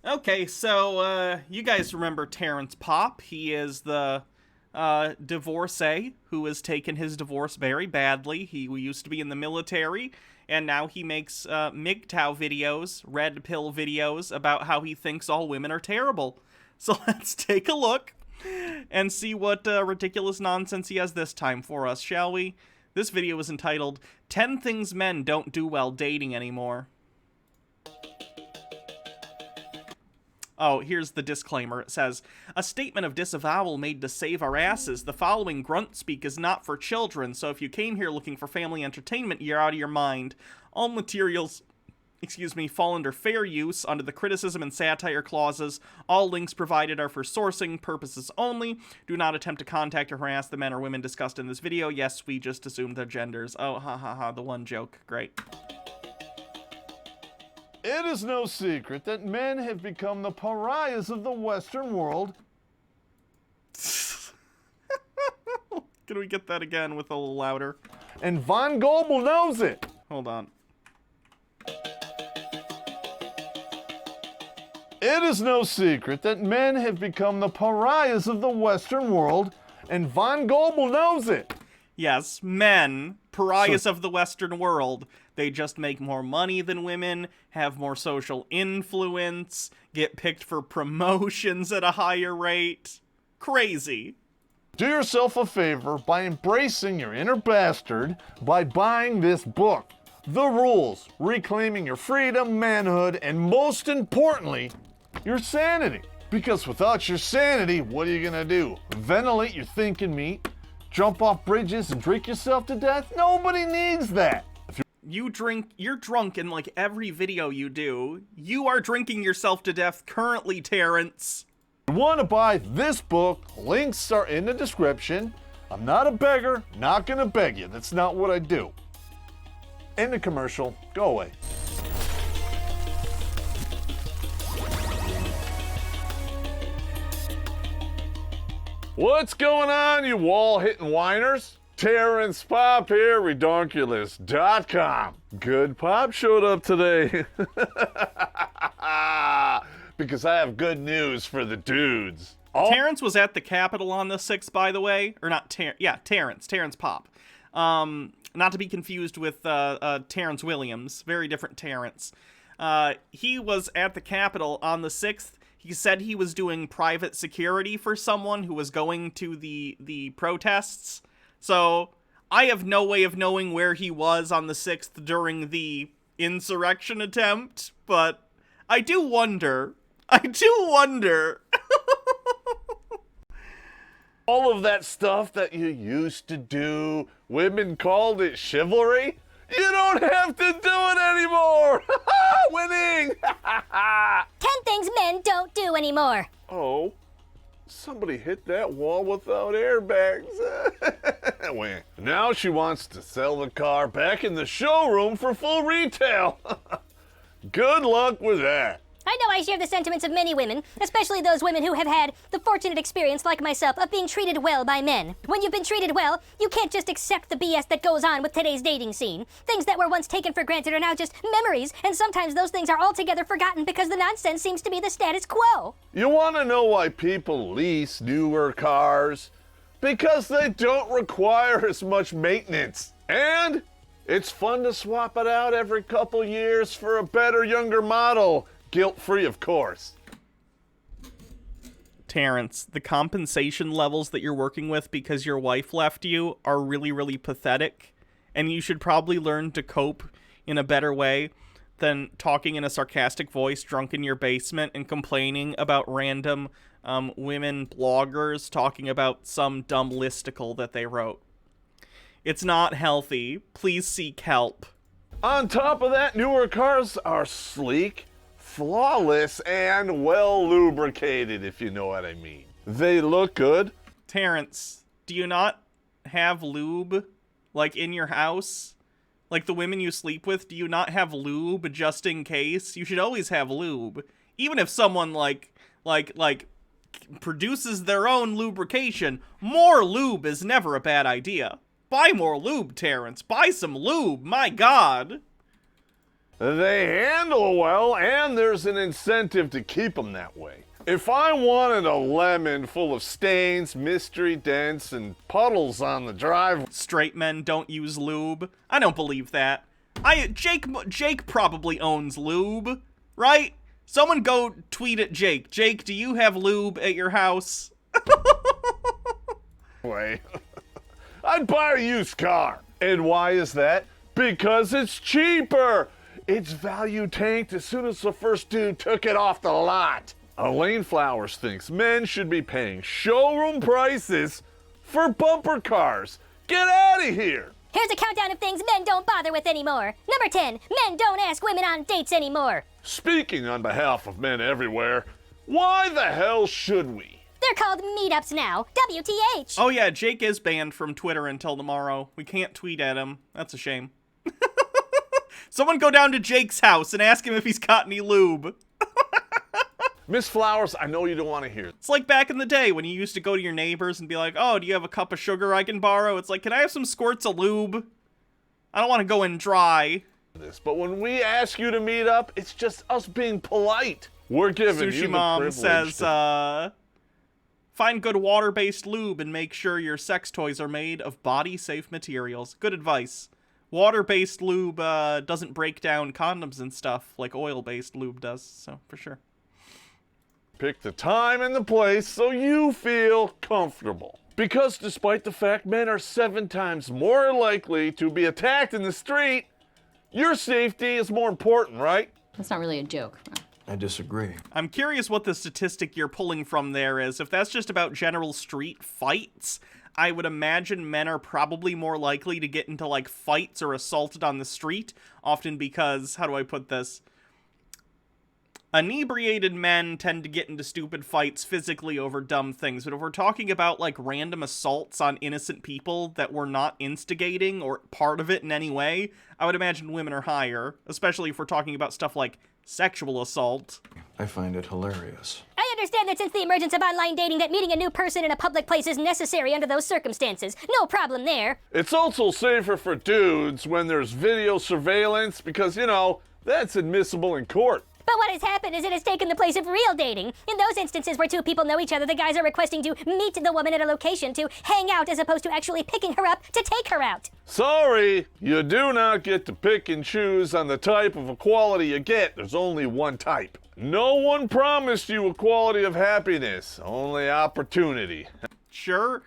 Okay, so you guys remember Terrence Popp? He is the divorcee who has taken his divorce very badly. He used to be in the military, and now he makes MGTOW videos, red pill videos, about how he thinks all women are terrible. So let's take a look and see what ridiculous nonsense he has this time for us, shall we? This video is entitled 10 Things Men Don't Do While Dating Anymore. Oh, here's the disclaimer. It says, a statement of disavowal made to save our asses. The following grunt speak is not for children, so if you came here looking for family entertainment, you're out of your mind. All materials, fall under fair use under the criticism and satire clauses. All links provided are for sourcing purposes only. Do not attempt to contact or harass the men or women discussed in this video. Yes, we just assumed their genders. Oh, ha ha ha, the one joke. Great. It is no secret that men have become the pariahs of the Western world. Can we get that again with a little louder? And Von Goebel knows it. Hold on. It is no secret that men have become the pariahs of the Western world, and Von Goebel knows it. Yes, men, pariahs of the Western world. They just make more money than women, have more social influence, get picked for promotions at a higher rate. Crazy. Do yourself a favor by embracing your inner bastard by buying this book. The Rules, Reclaiming Your Freedom, Manhood, and most importantly, your sanity. Because without your sanity, what are you gonna do? Ventilate your thinking meat? Jump off bridges and drink yourself to death? Nobody needs that. You're drunk in like every video you do. You are drinking yourself to death currently, Terrence. If you want to buy this book, links are in the description. I'm not a beggar, not gonna beg you. That's not what I do. End the commercial, go away. What's going on, you wall-hitting whiners? Terrence Popp here, Redonkulous.com. Good Pop showed up today. Because I have good news for the dudes. Terrence was at the Capitol on the 6th, by the way. Or not Terrence Popp. Not to be confused with Terrence Williams. Very different Terrence. He was at the Capitol on the 6th. He said he was doing private security for someone who was going to the protests. So, I have no way of knowing where he was on the 6th during the insurrection attempt, but I do wonder. All of that stuff that you used to do, women called it chivalry. You don't have to do it anymore! Winning! 10 things men don't do anymore. Oh, somebody hit that wall without airbags. Now she wants to sell the car back in the showroom for full retail. Good luck with that. I know I share the sentiments of many women, especially those women who have had the fortunate experience, like myself, of being treated well by men. When you've been treated well, you can't just accept the BS that goes on with today's dating scene. Things that were once taken for granted are now just memories, and sometimes those things are altogether forgotten because the nonsense seems to be the status quo. You want to know why people lease newer cars? Because they don't require as much maintenance. And it's fun to swap it out every couple years for a better, younger model. Guilt-free, of course. Terrence, the compensation levels that you're working with because your wife left you are really, really pathetic, and you should probably learn to cope in a better way than talking in a sarcastic voice drunk in your basement and complaining about random women bloggers talking about some dumb listicle that they wrote. It's not healthy. Please seek help. On top of that, newer cars are sleek, flawless, and well lubricated, if you know what I mean. They look good. Terrence, do you not have lube, like, in your house? Like the women you sleep with, do you not have lube just in case? You should always have lube. Even if someone, like, produces their own lubrication, more lube is never a bad idea. Buy more lube, Terrence. Buy some lube, my God. They handle well, and there's an incentive to keep them that way. If I wanted a lemon full of stains, mystery dents, and puddles on the driveway... Straight men don't use lube. I don't believe that. Jake probably owns lube, right? Someone go tweet at Jake. Jake, do you have lube at your house? I'd buy a used car. And why is that? Because it's cheaper. It's value tanked as soon as the first dude took it off the lot. Elaine Flowers thinks men should be paying showroom prices for bumper cars. Get out of here. Here's a countdown of things men don't bother with anymore. Number 10, men don't ask women on dates anymore. Speaking on behalf of men everywhere, why the hell should we? They're called meetups now. WTH. Oh yeah, Jake is banned from Twitter until tomorrow. We can't tweet at him. That's a shame. Someone go down to Jake's house and ask him if he's got any lube. Miss Flowers, I know you don't want to hear It's like back in the day when you used to go to your neighbors and be like, oh, do you have a cup of sugar I can borrow? It's like, can I have some squirts of lube? I don't want to go in dry. this, but when we ask you to meet up, it's just us being polite. We're giving you the Mom privilege says, find good water-based lube and make sure your sex toys are made of body-safe materials. Good advice. Water-based lube doesn't break down condoms and stuff like oil-based lube does, so for sure. Pick the time and the place so you feel comfortable. Because despite the fact men are 7 times more likely to be attacked in the street, your safety is more important, right? That's not really a joke. I disagree. I'm curious what the statistic you're pulling from there is. If that's just about general street fights, I would imagine men are probably more likely to get into, like, fights or assaulted on the street, often because, how do I put this? Inebriated men tend to get into stupid fights physically over dumb things, but if we're talking about, like, random assaults on innocent people that we're not instigating or part of it in any way, I would imagine women are higher, especially if we're talking about stuff like sexual assault. I find it hilarious. I understand that since the emergence of online dating that meeting a new person in a public place is necessary under those circumstances. No problem there. It's also safer for dudes when there's video surveillance because, you know, that's admissible in court. But what has happened is it has taken the place of real dating. In those instances where 2 people know each other, the guys are requesting to meet the woman at a location to hang out as opposed to actually picking her up to take her out. Sorry, you do not get to pick and choose on the type of equality you get. There's only one type. No one promised you equality of happiness, only opportunity. Sure.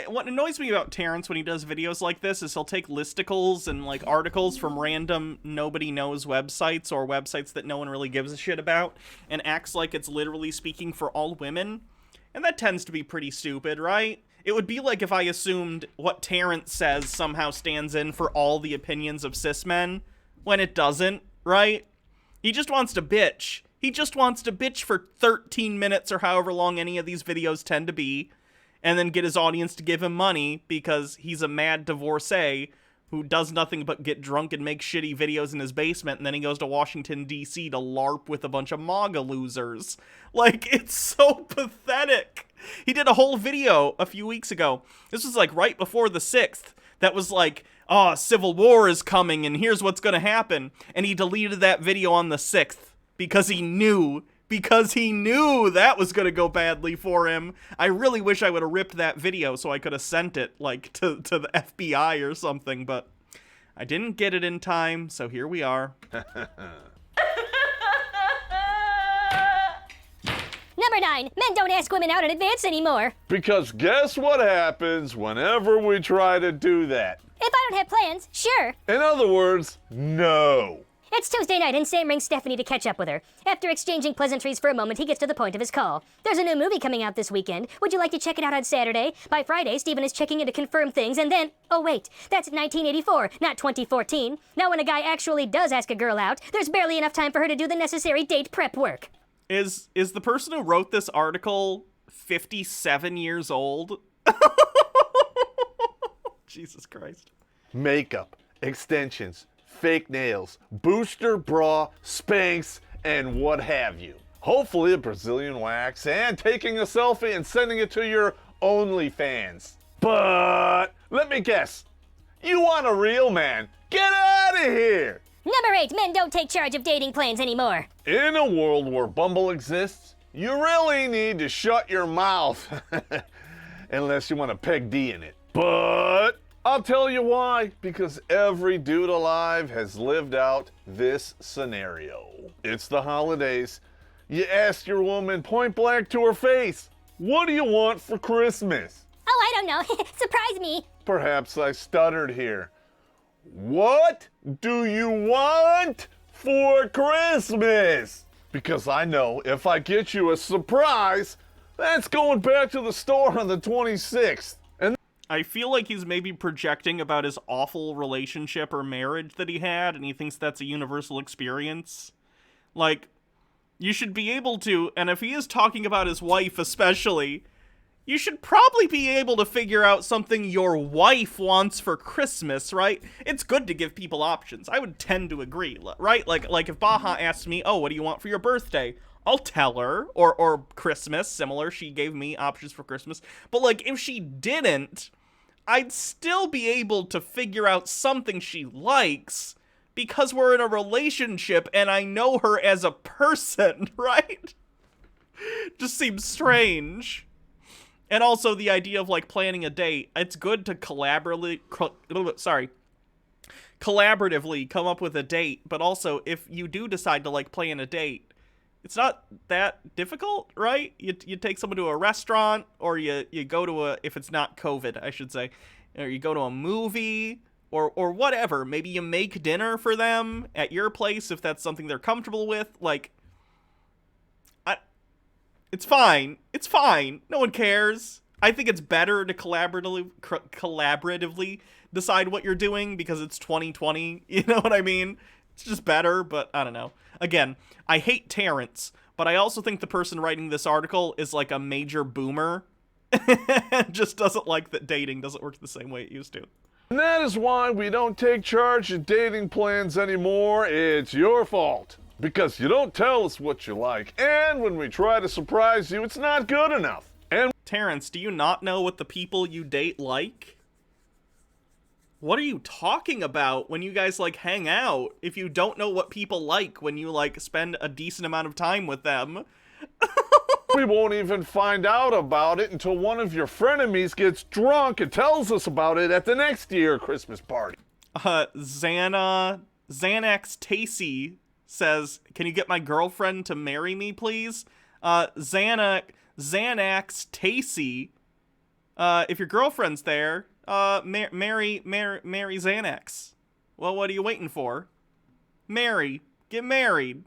What annoys me about Terrence when he does videos like this is he'll take listicles and, like, articles from random nobody knows websites or websites that no one really gives a shit about and acts like it's literally speaking for all women. And that tends to be pretty stupid, right? It would be like if I assumed what Terrence says somehow stands in for all the opinions of cis men, when it doesn't, right? He just wants to bitch. He just wants to bitch for 13 minutes or however long any of these videos tend to be, and then get his audience to give him money because he's a mad divorcee who does nothing but get drunk and make shitty videos in his basement, and then he goes to Washington, D.C. to LARP with a bunch of MAGA losers. Like, it's so pathetic. He did a whole video a few weeks ago. This was, like, right before the 6th. That was like, oh, civil war is coming, and here's what's gonna happen. And he deleted that video on the 6th because he knew that was going to go badly for him. I really wish I would have ripped that video so I could have sent it, like, to the FBI or something, but I didn't get it in time, so here we are. Number 9, men don't ask women out in advance anymore. Because guess what happens whenever we try to do that? If I don't have plans, sure. In other words, no. It's Tuesday night and Sam rings Stephanie to catch up with her. After exchanging pleasantries for a moment, he gets to the point of his call. There's a new movie coming out this weekend. Would you like to check it out on Saturday? By Friday, Steven is checking in to confirm things, and then... Oh, wait. That's 1984, not 2014. Now, when a guy actually does ask a girl out, there's barely enough time for her to do the necessary date prep work. Is the person who wrote this article 57 years old? Jesus Christ. Makeup, extensions, fake nails, booster bra, Spanx, and what have you. Hopefully a Brazilian wax, and taking a selfie and sending it to your OnlyFans. But let me guess, you want a real man. Get out of here! Number 8, men don't take charge of dating plans anymore. In a world where Bumble exists, you really need to shut your mouth. Unless you want to peg D in it. But I'll tell you why. Because every dude alive has lived out this scenario. It's the holidays. You ask your woman point blank to her face, what do you want for Christmas? Oh, I don't know. Surprise me. Perhaps I stuttered here. What do you want for Christmas? Because I know if I get you a surprise, that's going back to the store on the 26th. And I feel like he's maybe projecting about his awful relationship or marriage that he had, and he thinks that's a universal experience. Like, you should be able to, and if he is talking about his wife especially, you should probably be able to figure out something your wife wants for Christmas, right? It's good to give people options. I would tend to agree, right? Like if Baha asked me, oh, what do you want for your birthday? I'll tell her, or Christmas, similar, she gave me options for Christmas. But like, if she didn't, I'd still be able to figure out something she likes because we're in a relationship and I know her as a person, right? Just seems strange. And also the idea of like planning a date, it's good to collaboratively come up with a date, but also if you do decide to like plan a date, it's not that difficult, right? You take someone to a restaurant, or you go to if it's not COVID, I should say, or you go to a movie, or whatever. Maybe you make dinner for them at your place if that's something they're comfortable with. Like, it's fine. It's fine. No one cares. I think it's better to collaboratively decide what you're doing because it's 2020. You know what I mean? It's just better, but I don't know. Again, I hate Terrence, but I also think the person writing this article is like a major boomer and just doesn't like that dating doesn't work the same way it used to. And that is why we don't take charge of dating plans anymore. It's your fault. Because you don't tell us what you like, and when we try to surprise you, it's not good enough. And Terrence, do you not know what the people you date like? What are you talking about when you guys, like, hang out if you don't know what people like when you, like, spend a decent amount of time with them? we won't even find out about it until one of your frenemies gets drunk and tells us about it at the next year Christmas party. Xanax Tacey says, can you get my girlfriend to marry me, please? Xanax Tacey, if your girlfriend's there, marry Xanax. Well, what are you waiting for? Get married.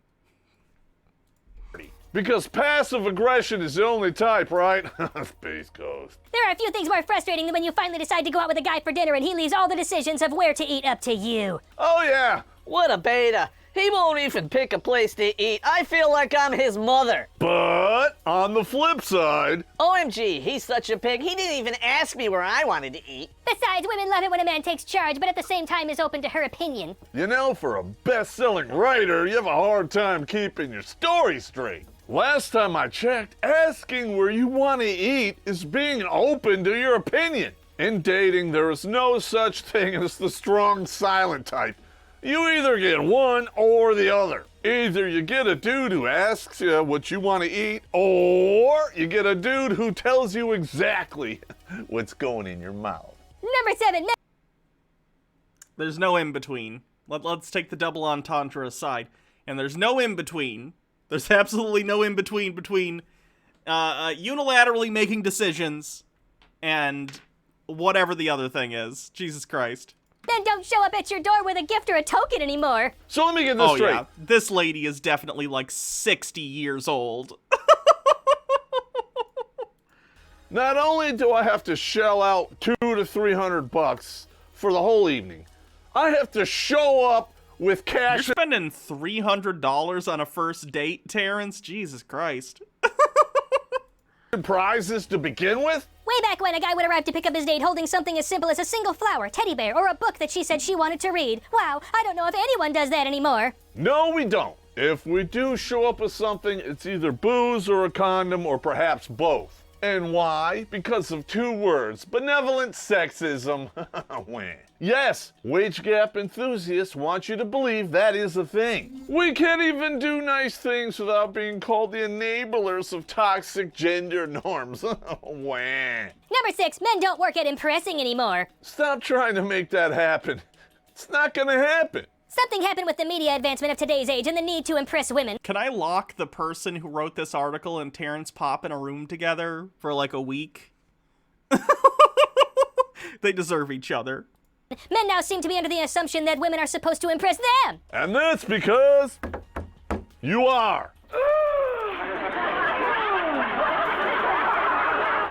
Because passive aggression is the only type, right? Space Coast. There are a few things more frustrating than when you finally decide to go out with a guy for dinner and he leaves all the decisions of where to eat up to you. Oh, yeah. What a beta. He won't even pick a place to eat. I feel like I'm his mother. But on the flip side... OMG, he's such a pig. He didn't even ask me where I wanted to eat. Besides, women love it when a man takes charge, but at the same time is open to her opinion. You know, for a best-selling writer, you have a hard time keeping your story straight. Last time I checked, asking where you want to eat is being open to your opinion. In dating, there is no such thing as the strong silent type. You either get one or the other. Either you get a dude who asks you what you want to eat, or you get a dude who tells you exactly what's going in your mouth. Number 7. There's no in-between. Let's take the double entendre aside. And there's no in-between. There's absolutely no in-between between unilaterally making decisions and whatever the other thing is. Jesus Christ. Then don't show up at your door with a gift or a token anymore. So let me get this straight. Yeah. This lady is definitely like 60 years old. Not only do I have to shell out $200 to $300 for the whole evening, I have to show up with cash. You're spending $300 on a first date, Terrence? Jesus Christ. And prizes to begin with? Way back when a guy would arrive to pick up his date holding something as simple as a single flower, teddy bear, or a book that she said she wanted to read. Wow, I don't know if anyone does that anymore. No, we don't. If we do show up with something, it's either booze or a condom or perhaps both. And why? Because of two words: benevolent sexism. Wah. Yes, wage gap enthusiasts want you to believe that is a thing. We can't even do nice things without being called the enablers of toxic gender norms. Wah. Number 6, men don't work at impressing anymore. Stop trying to make that happen. It's not gonna happen. Something happened with the media advancement of today's age and the need to impress women. Can I lock the person who wrote this article and Terrence Popp in a room together for like a week? They deserve each other. Men now seem to be under the assumption that women are supposed to impress them. And that's because you are.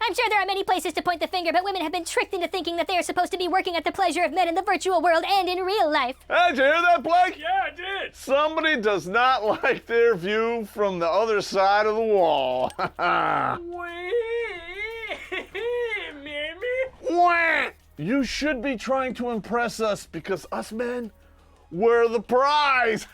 I'm sure there are many places to point the finger, but women have been tricked into thinking that they are supposed to be working at the pleasure of men in the virtual world and in real life. Hey, did you hear that, Blake? Yeah, I did. Somebody does not like their view from the other side of the wall. Wah! You should be trying to impress us because us men, we're the prize.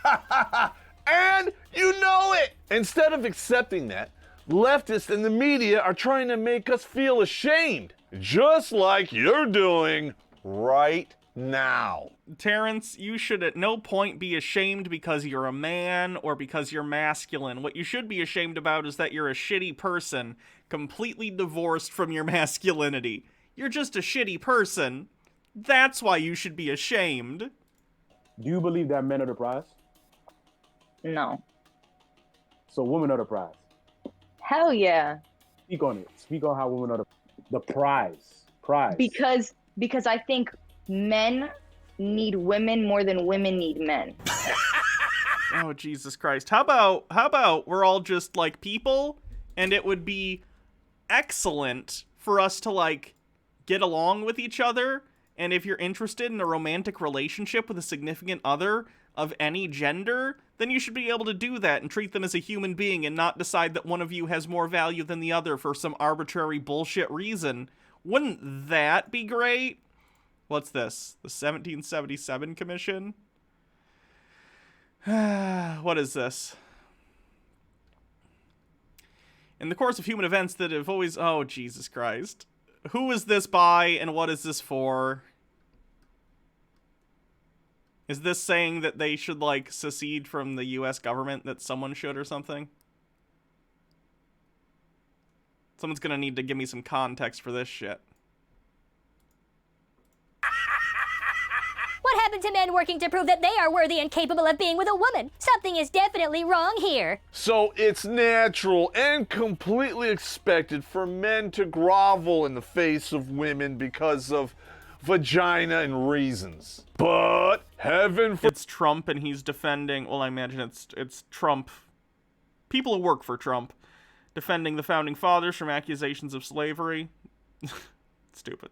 And you know it. Instead of accepting that, leftists and the media are trying to make us feel ashamed, just like you're doing right now. Terrence, you should at no point be ashamed because you're a man or because you're masculine. What you should be ashamed about is that you're a shitty person, completely divorced from your masculinity. You're just a shitty person. That's why you should be ashamed. Do you believe that men are the prize? No. So women are the prize. Hell yeah. Speak on it. Speak on how women are the prize. Prize. Because I think men need women more than women need men. Oh, Jesus Christ. How about we're all just like people and it would be excellent for us to like get along with each other, and if you're interested in a romantic relationship with a significant other of any gender, then you should be able to do that and treat them as a human being and not decide that one of you has more value than the other for some arbitrary bullshit reason. Wouldn't that be great? What's this? The 1777 Commission? What is this? In the course of human events that have always... Oh, Jesus Christ. Who is this by and what is this for? Is this saying that they should, like, secede from the U.S. government, that someone should or something? Someone's gonna need to give me some context for this shit. What happened to men working to prove that they are worthy and capable of being with a woman? Something is definitely wrong here. So it's natural and completely expected for men to grovel in the face of women because of vagina and reasons. But heaven for... It's Trump and he's defending... Well, I imagine it's Trump. People who work for Trump. Defending the Founding Fathers from accusations of slavery. Stupid.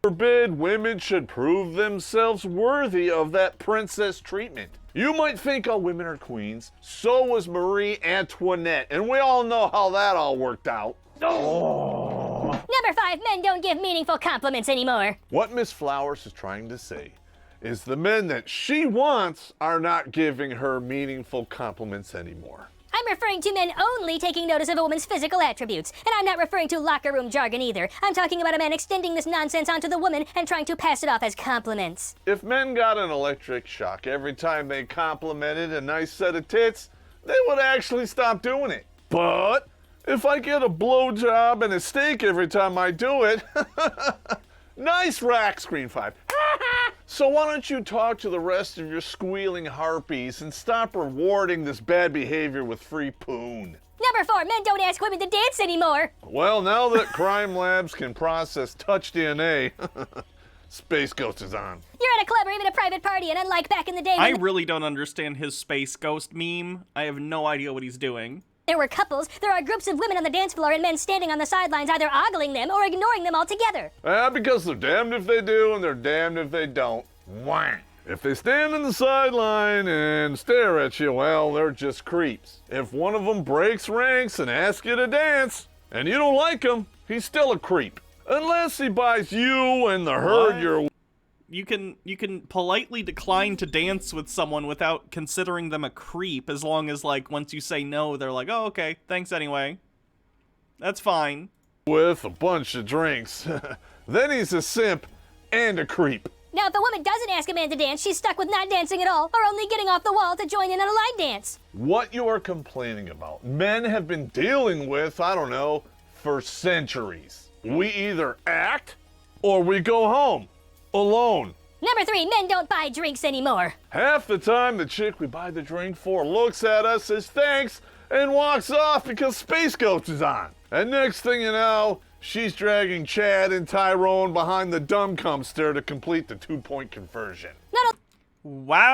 Forbid women should prove themselves worthy of that princess treatment. You might think all women are queens. So was Marie Antoinette, and we all know how that all worked out. Oh. Number 5, men don't give meaningful compliments anymore. What Miss Flowers is trying to say is the men that she wants are not giving her meaningful compliments anymore. I'm referring to men only taking notice of a woman's physical attributes. And I'm not referring to locker room jargon either. I'm talking about a man extending this nonsense onto the woman and trying to pass it off as compliments. If men got an electric shock every time they complimented a nice set of tits, they would actually stop doing it. But if I get a blowjob and a steak every time I do it, nice rack, Screen 5. So why don't you talk to the rest of your squealing harpies and stop rewarding this bad behavior with free poon? Number 4, men don't ask women to dance anymore. Well, now that crime labs can process touch DNA, Space Ghost is on. You're at a club or even a private party, and unlike back in the day I when really don't understand his Space Ghost meme. I have no idea what he's doing. there were couples, there are groups of women on the dance floor and men standing on the sidelines either ogling them or ignoring them altogether. Because they're damned if they do and they're damned if they don't. Wah. If they stand on the sideline and stare at you, well, they're just creeps. If one of them breaks ranks and asks you to dance, and you don't like him, he's still a creep. Unless he buys you and the herd you're... You can politely decline to dance with someone without considering them a creep, as long as, like, once you say no, they're like, oh, okay, thanks anyway. That's fine. With a bunch of drinks. Then he's a simp and a creep. Now, if a woman doesn't ask a man to dance, she's stuck with not dancing at all, or only getting off the wall to join in on a line dance. What you are complaining about, men have been dealing with, I don't know, for centuries. We either act or we go home alone. Number 3, men don't buy drinks anymore. Half the time, the chick we buy the drink for looks at us, says thanks, and walks off because Space Ghost is on. And next thing you know, she's dragging Chad and Tyrone behind the dumb dumpster to complete the 2-point conversion. Not Wow.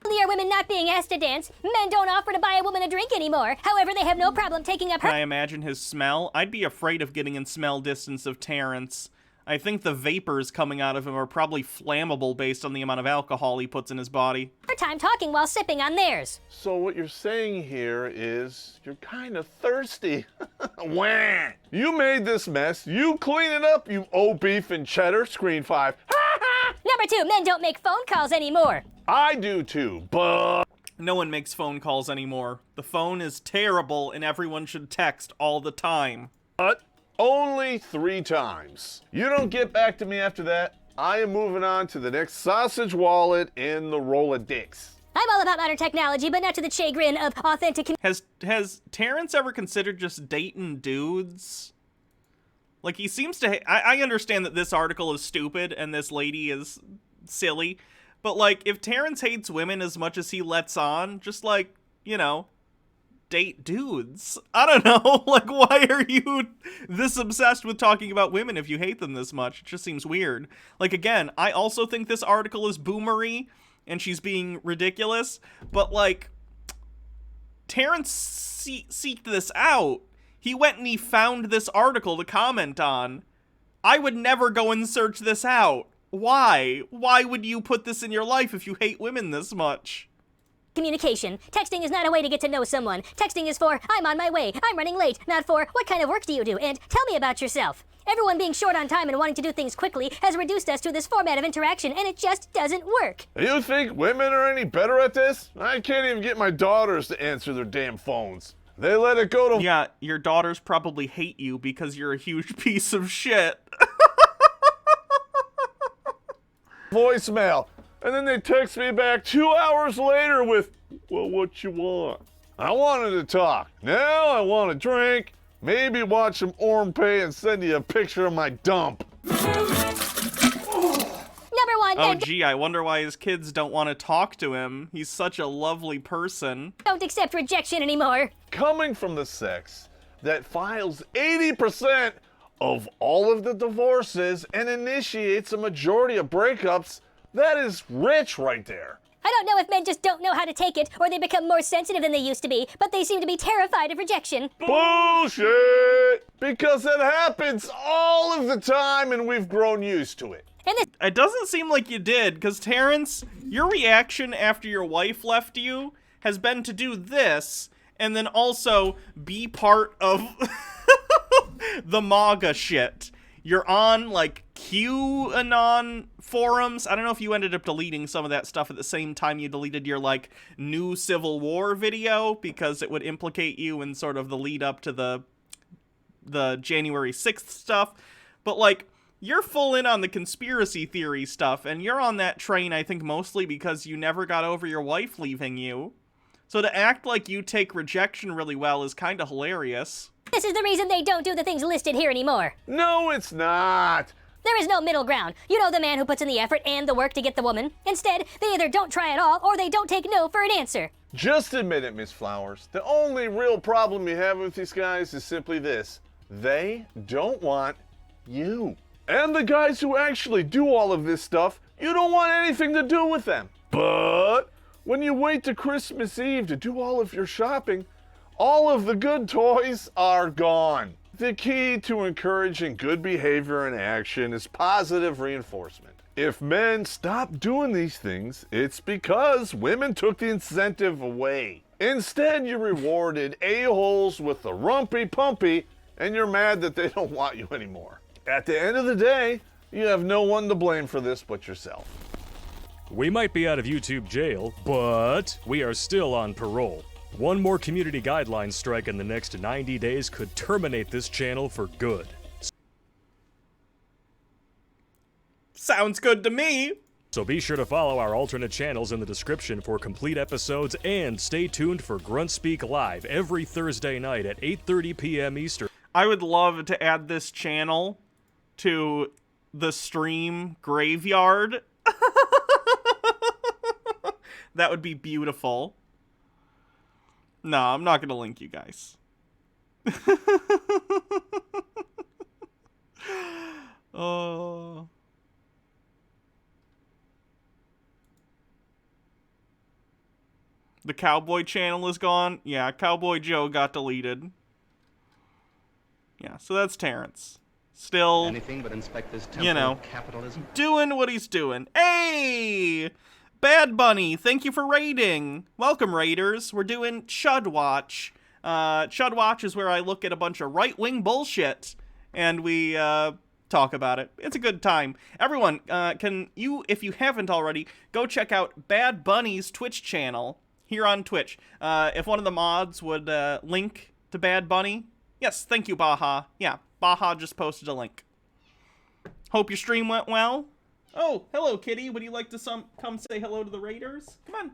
only are women not being asked to dance, men don't offer to buy a woman a drink anymore. However, they have no problem taking up her... Can I imagine his smell? I'd be afraid of getting in smell distance of Terrence. I think the vapors coming out of him are probably flammable based on the amount of alcohol he puts in his body. time talking while sipping on theirs. So what you're saying here is you're kind of thirsty. Wah! You made this mess. You clean it up, you old beef and cheddar. Screen 5. Number 2, men don't make phone calls anymore. I do too, but... No one makes phone calls anymore. The phone is terrible and everyone should text all the time. Only 3 times. You don't get back to me after that, I am moving on to the next sausage wallet in the Rolodex. I'm all about modern technology, but not to the chagrin of authentic... Has Terrence ever considered just dating dudes? Like, he seems to... I understand that this article is stupid and this lady is silly, but, like, if Terrence hates women as much as he lets on, just, like, you know, date dudes. I don't know. Like, why are you this obsessed with talking about women if you hate them this much? It just seems weird. Like, again, I also think this article is boomery, and she's being ridiculous, but, like, Terrence seeked this out. He went and he found this article to comment on. I would never go and search this out. Why? Why would you put this in your life if you hate women this much? Communication. Texting is not a way to get to know someone. Texting is for, I'm on my way, I'm running late, not for, what kind of work do you do, and tell me about yourself. Everyone being short on time and wanting to do things quickly has reduced us to this format of interaction, and it just doesn't work. You think women are any better at this? I can't even get my daughters to answer their damn phones. They let it go to... Yeah, your daughters probably hate you because you're a huge piece of shit. voicemail. And then they text me back 2 hours later with, well, what you want? I wanted to talk. Now I want to drink, maybe watch some Ormpay and send you a picture of my dump. Number 1, Oh, men gee, I wonder why his kids don't want to talk to him. He's such a lovely person. don't accept rejection anymore. Coming from the sex that files 80% of all of the divorces and initiates a majority of breakups, that is rich right there. I don't know if men just don't know how to take it, or they become more sensitive than they used to be, but they seem to be terrified of rejection. Bullshit! Because it happens all of the time and we've grown used to it. And this It doesn't seem like you did, because Terrence, your reaction after your wife left you has been to do this, and then also be part of the MAGA shit. You're on, like, QAnon forums. I don't know if you ended up deleting some of that stuff at the same time you deleted your, like, new Civil War video, because it would implicate you in sort of the lead up to the January 6th stuff. But, like, you're full in on the conspiracy theory stuff, and you're on that train, I think, mostly because you never got over your wife leaving you. So to act like you take rejection really well is kind of hilarious. is the reason they don't do the things listed here anymore. No, it's not. There is no middle ground. You know, the man who puts in the effort and the work to get the woman. Instead, they either don't try at all, or they don't take no for an answer. Just admit it, Miss Flowers. The only real problem you have with these guys is simply this. They don't want you. And the guys who actually do all of this stuff, you don't want anything to do with them. But when you wait to Christmas Eve to do all of your shopping, all of the good toys are gone. The key to encouraging good behavior and action is positive reinforcement. If men stop doing these things, it's because women took the incentive away. Instead, you rewarded a-holes with the rumpy-pumpy, and you're mad that they don't want you anymore. At the end of the day, you have no one to blame for this but yourself. We might be out of YouTube jail, but we are still on parole. One more community guidelines strike in the next 90 days could terminate this channel for good. Sounds good to me. So be sure to follow our alternate channels in the description for complete episodes, and stay tuned for Grunt Speak Live every Thursday night at 8:30 p.m. Eastern. I would love to add this channel to the stream graveyard. That would be beautiful. No, I'm not going to link you guys. Oh. The Cowboy channel is gone. Yeah, Cowboy Joe got deleted. Yeah, so that's Terrence. Still, anything but inspect this temple you know, of capitalism. doing what he's doing. Hey! Bad Bunny, thank you for raiding. Welcome, raiders. We're doing Chud Watch. Chud Watch is where I look at a bunch of right-wing bullshit, and we talk about it. It's a good time. Everyone, can you, if you haven't already, go check out Bad Bunny's Twitch channel here on Twitch. If one of the mods would link to Bad Bunny. Yes, thank you, Baha. Yeah, Baha just posted a link. Hope your stream went well. Oh, hello, kitty. Would you like to come say hello to the raiders? Come on.